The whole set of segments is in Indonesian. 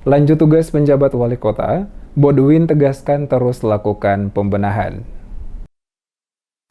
Lanjut tugas penjabat wali kota, Bodwin tegaskan terus lakukan pembenahan.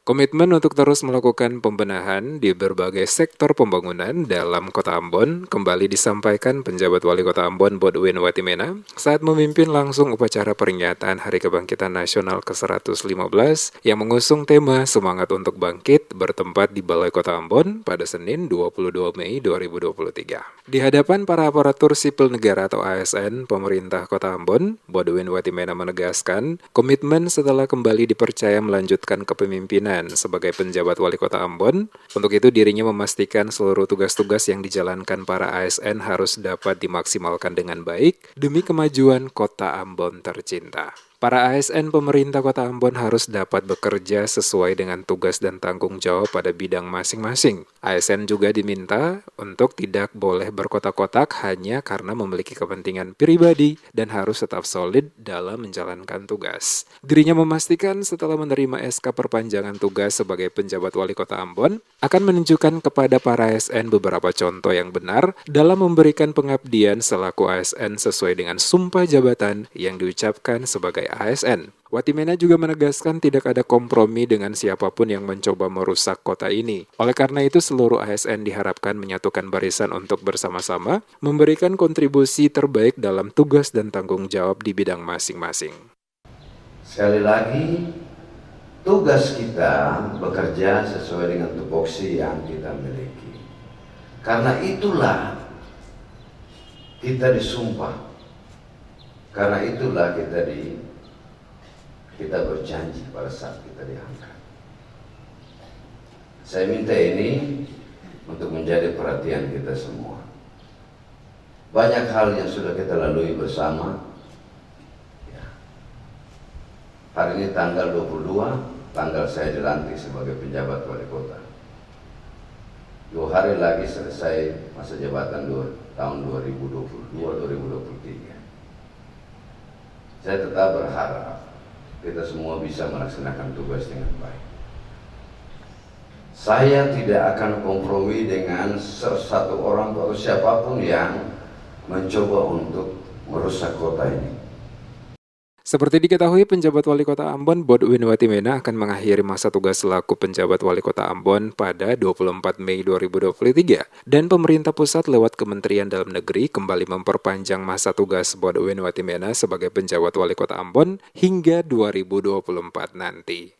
Komitmen untuk terus melakukan pembenahan di berbagai sektor pembangunan dalam Kota Ambon kembali disampaikan penjabat wali Kota Ambon Bodwin Watimena saat memimpin langsung upacara peringatan Hari Kebangkitan Nasional ke-115 yang mengusung tema Semangat untuk Bangkit bertempat di Balai Kota Ambon pada Senin 22 Mei 2023. Di hadapan para aparatur sipil negara atau ASN pemerintah Kota Ambon, Bodwin Watimena menegaskan komitmen setelah kembali dipercaya melanjutkan kepemimpinan sebagai penjabat wali kota Ambon. Untuk itu dirinya memastikan seluruh tugas-tugas yang dijalankan para ASN harus dapat dimaksimalkan dengan baik demi kemajuan kota Ambon tercinta. Para ASN pemerintah Kota Ambon harus dapat bekerja sesuai dengan tugas dan tanggung jawab pada bidang masing-masing. ASN juga diminta untuk tidak boleh berkotak-kotak hanya karena memiliki kepentingan pribadi dan harus tetap solid dalam menjalankan tugas. Dirinya memastikan setelah menerima SK perpanjangan tugas sebagai penjabat wali Kota Ambon, akan menunjukkan kepada para ASN beberapa contoh yang benar dalam memberikan pengabdian selaku ASN sesuai dengan sumpah jabatan yang diucapkan sebagai ASN. Watimena juga menegaskan tidak ada kompromi dengan siapapun yang mencoba merusak kota ini. Oleh karena itu, seluruh ASN diharapkan menyatukan barisan untuk bersama-sama memberikan kontribusi terbaik dalam tugas dan tanggung jawab di bidang masing-masing. Sekali lagi, tugas kita bekerja sesuai dengan tupoksi yang kita miliki. Karena itulah kita disumpah. Karena itulah kita berjanji pada saat kita diangkat. Saya minta ini untuk menjadi perhatian kita semua. Banyak hal yang sudah kita lalui bersama. Hari ini tanggal 22, tanggal saya dilantik sebagai penjabat wali kota. 2 hari lagi selesai masa jabatan tahun 2022-2023. Saya tetap berharap kita semua bisa melaksanakan tugas dengan baik. Saya tidak akan kompromi dengan satu orang atau siapapun yang mencoba untuk merusak kota ini. Seperti diketahui, penjabat wali kota Ambon Bodwin Watimena akan mengakhiri masa tugas selaku penjabat wali kota Ambon pada 24 Mei 2023 dan pemerintah pusat lewat Kementerian Dalam Negeri kembali memperpanjang masa tugas Bodwin Watimena sebagai penjabat wali kota Ambon hingga 2024 nanti.